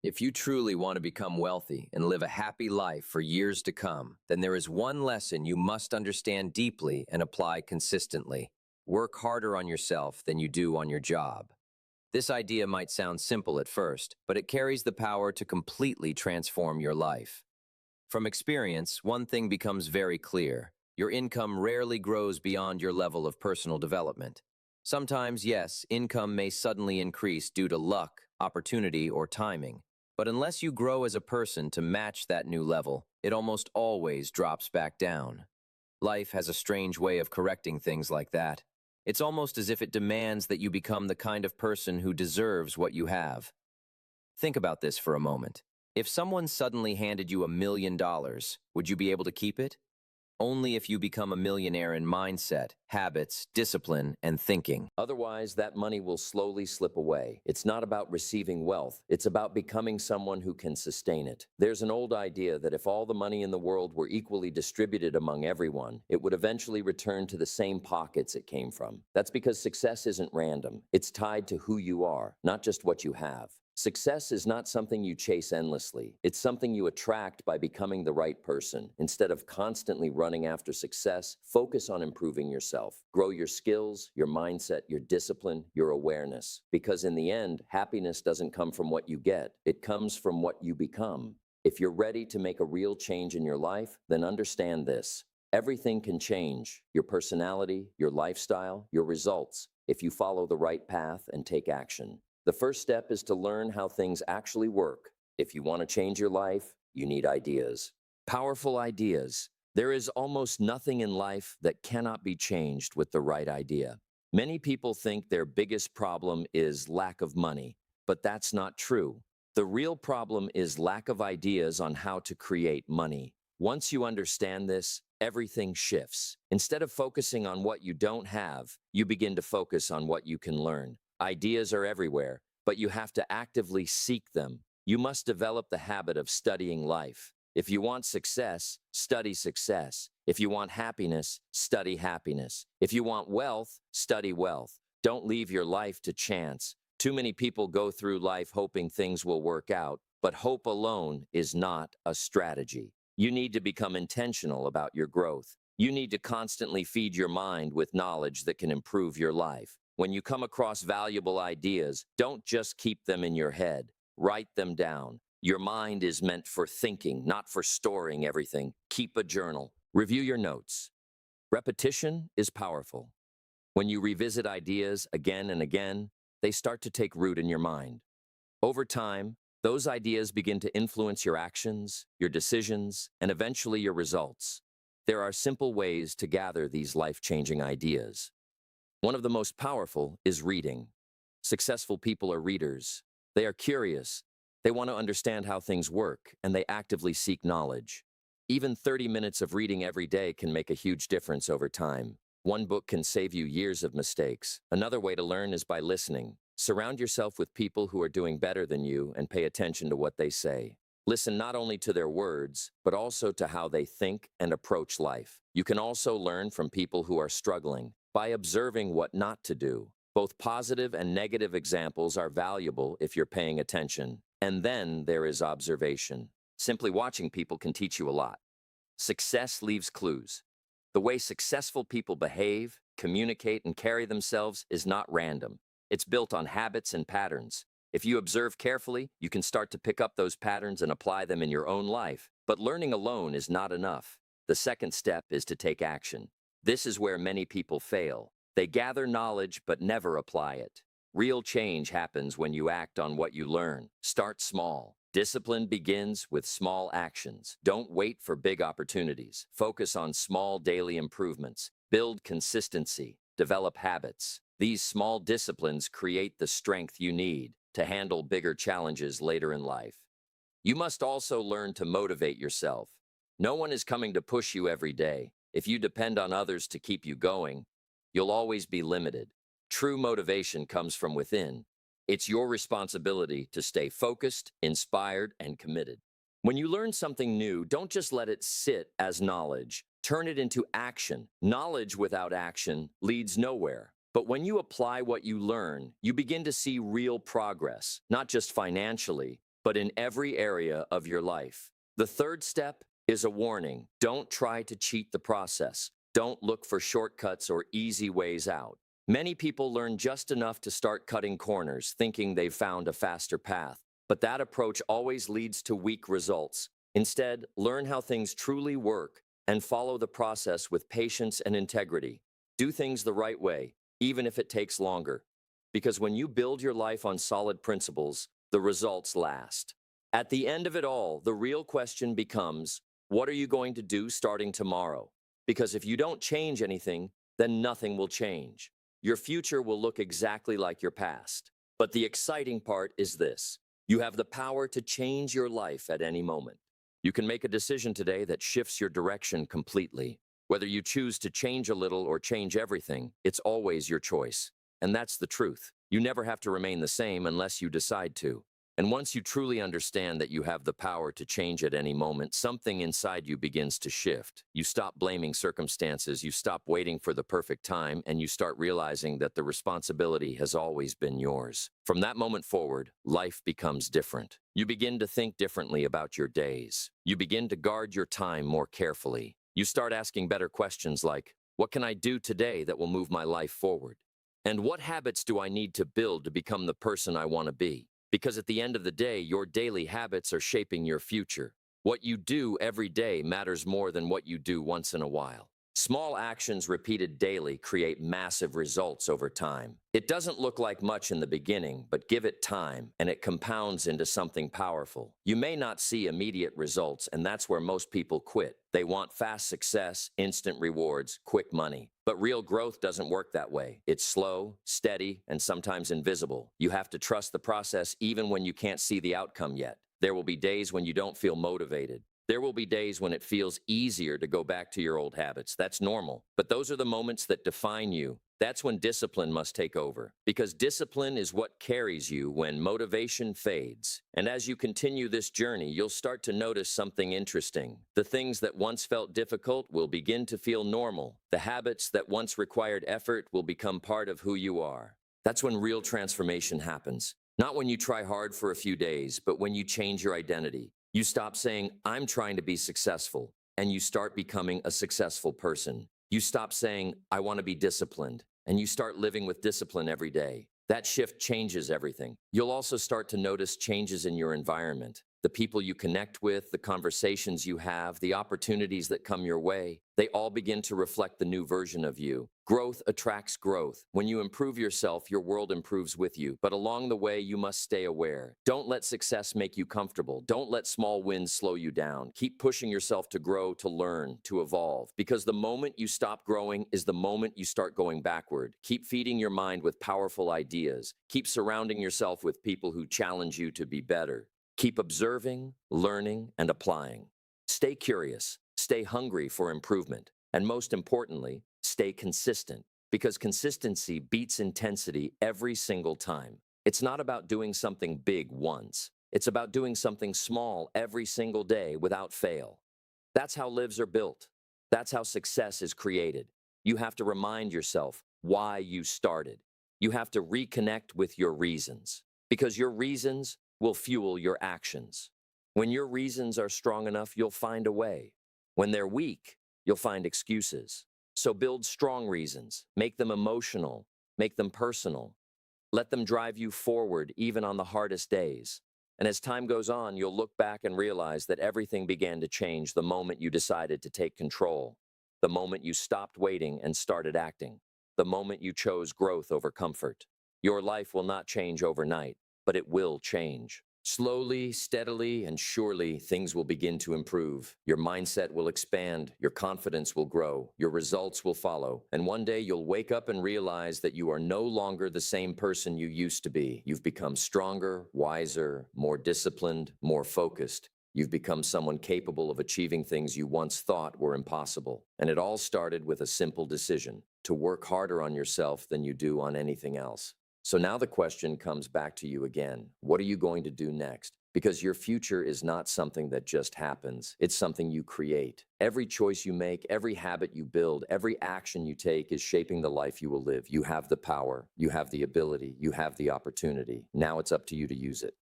If you truly want to become wealthy and live a happy life for years to come, then there is one lesson you must understand deeply and apply consistently. Work harder on yourself than you do on your job. This idea might sound simple at first, but it carries the power to completely transform your life. From experience, one thing becomes very clear. Your income rarely grows beyond your level of personal development. Sometimes, yes, income may suddenly increase due to luck, opportunity, or timing. But unless you grow as a person to match that new level, it almost always drops back down. Life has a strange way of correcting things like that. It's almost as if it demands that you become the kind of person who deserves what you have. Think about this for a moment. If someone suddenly handed you $1 million, would you be able to keep it? Only if you become a millionaire in mindset, habits, discipline, and thinking. Otherwise, that money will slowly slip away. It's not about receiving wealth. It's about becoming someone who can sustain it. There's an old idea that if all the money in the world were equally distributed among everyone, it would eventually return to the same pockets it came from. That's because success isn't random. It's tied to who you are, not just what you have. Success is not something you chase endlessly. It's something you attract by becoming the right person. Instead of constantly running after success, focus on improving yourself. Grow your skills, your mindset, your discipline, your awareness. Because in the end, happiness doesn't come from what you get. It comes from what you become. If you're ready to make a real change in your life, then understand this. Everything can change. Your personality, your lifestyle, your results, if you follow the right path and take action. The first step is to learn how things actually work. If you want to change your life, you need ideas. Powerful ideas. There is almost nothing in life that cannot be changed with the right idea. Many people think their biggest problem is lack of money, but that's not true. The real problem is lack of ideas on how to create money. Once you understand this, everything shifts. Instead of focusing on what you don't have, you begin to focus on what you can learn. Ideas are everywhere, but you have to actively seek them. You must develop the habit of studying life. If you want success, study success. If you want happiness, study happiness. If you want wealth, study wealth. Don't leave your life to chance. Too many people go through life hoping things will work out, but hope alone is not a strategy. You need to become intentional about your growth. You need to constantly feed your mind with knowledge that can improve your life. When you come across valuable ideas, don't just keep them in your head. Write them down. Your mind is meant for thinking, not for storing everything. Keep a journal. Review your notes. Repetition is powerful. When you revisit ideas again and again, they start to take root in your mind. Over time, those ideas begin to influence your actions, your decisions, and eventually your results. There are simple ways to gather these life-changing ideas. One of the most powerful is reading. Successful people are readers. They are curious. They want to understand how things work, and they actively seek knowledge. Even 30 minutes of reading every day can make a huge difference over time. One book can save you years of mistakes. Another way to learn is by listening. Surround yourself with people who are doing better than you and pay attention to what they say. Listen not only to their words, but also to how they think and approach life. You can also learn from people who are struggling by observing what not to do. Both positive and negative examples are valuable if you're paying attention. And then there is observation. Simply watching people can teach you a lot. Success leaves clues. The way successful people behave, communicate, and carry themselves is not random. It's built on habits and patterns. If you observe carefully, you can start to pick up those patterns and apply them in your own life. But learning alone is not enough. The second step is to take action. This is where many people fail. They gather knowledge but never apply it. Real change happens when you act on what you learn. Start small. Discipline begins with small actions. Don't wait for big opportunities. Focus on small daily improvements. Build consistency. Develop habits. These small disciplines create the strength you need to handle bigger challenges later in life. You must also learn to motivate yourself. No one is coming to push you every day. If you depend on others to keep you going, you'll always be limited. True motivation comes from within. It's your responsibility to stay focused, inspired, and committed. When you learn something new, don't just let it sit as knowledge. Turn it into action. Knowledge without action leads nowhere. But when you apply what you learn, you begin to see real progress, not just financially, but in every area of your life. The third step is a warning. Don't try to cheat the process. Don't look for shortcuts or easy ways out. Many people learn just enough to start cutting corners, thinking they've found a faster path. But that approach always leads to weak results. Instead, learn how things truly work and follow the process with patience and integrity. Do things the right way, even if it takes longer. Because when you build your life on solid principles, the results last. At the end of it all, the real question becomes, what are you going to do starting tomorrow? Because if you don't change anything, then nothing will change. Your future will look exactly like your past. But the exciting part is this. You have the power to change your life at any moment. You can make a decision today that shifts your direction completely. Whether you choose to change a little or change everything, it's always your choice. And that's the truth. You never have to remain the same unless you decide to. And once you truly understand that you have the power to change at any moment, something inside you begins to shift. You stop blaming circumstances, you stop waiting for the perfect time, and you start realizing that the responsibility has always been yours. From that moment forward, life becomes different. You begin to think differently about your days. You begin to guard your time more carefully. You start asking better questions like, what can I do today that will move my life forward? And what habits do I need to build to become the person I want to be? Because at the end of the day, your daily habits are shaping your future. What you do every day matters more than what you do once in a while. Small actions repeated daily create massive results over time. It doesn't look like much in the beginning, but give it time, and it compounds into something powerful. You may not see immediate results, and that's where most people quit. They want fast success, instant rewards, quick money. But real growth doesn't work that way. It's slow, steady, and sometimes invisible. You have to trust the process even when you can't see the outcome yet. There will be days when you don't feel motivated. There will be days when it feels easier to go back to your old habits. That's normal. But those are the moments that define you. That's when discipline must take over. Because discipline is what carries you when motivation fades. And as you continue this journey, you'll start to notice something interesting. The things that once felt difficult will begin to feel normal. The habits that once required effort will become part of who you are. That's when real transformation happens. Not when you try hard for a few days, but when you change your identity. You stop saying, I'm trying to be successful, and you start becoming a successful person. You stop saying, I want to be disciplined, and you start living with discipline every day. That shift changes everything. You'll also start to notice changes in your environment. The people you connect with, the conversations you have, the opportunities that come your way, they all begin to reflect the new version of you. Growth attracts growth. When you improve yourself, your world improves with you. But along the way, you must stay aware. Don't let success make you comfortable. Don't let small wins slow you down. Keep pushing yourself to grow, to learn, to evolve. Because the moment you stop growing is the moment you start going backward. Keep feeding your mind with powerful ideas. Keep surrounding yourself with people who challenge you to be better. Keep observing, learning, and applying. Stay curious. Stay hungry for improvement. And most importantly, stay consistent. Because consistency beats intensity every single time. It's not about doing something big once. It's about doing something small every single day without fail. That's how lives are built. That's how success is created. You have to remind yourself why you started. You have to reconnect with your reasons. Because your reasons will fuel your actions. When your reasons are strong enough, you'll find a way. When they're weak, you'll find excuses. So build strong reasons. Make them emotional. Make them personal. Let them drive you forward even on the hardest days. And as time goes on, you'll look back and realize that everything began to change the moment you decided to take control. The moment you stopped waiting and started acting. The moment you chose growth over comfort. Your life will not change overnight, but it will change. Slowly, steadily, and surely, things will begin to improve. Your mindset will expand, your confidence will grow, your results will follow, and one day you'll wake up and realize that you are no longer the same person you used to be. You've become stronger, wiser, more disciplined, more focused. You've become someone capable of achieving things you once thought were impossible. And it all started with a simple decision: to work harder on yourself than you do on anything else. So now the question comes back to you again. What are you going to do next? Because your future is not something that just happens. It's something you create. Every choice you make, every habit you build, every action you take is shaping the life you will live. You have the power, you have the ability, you have the opportunity. Now it's up to you to use it.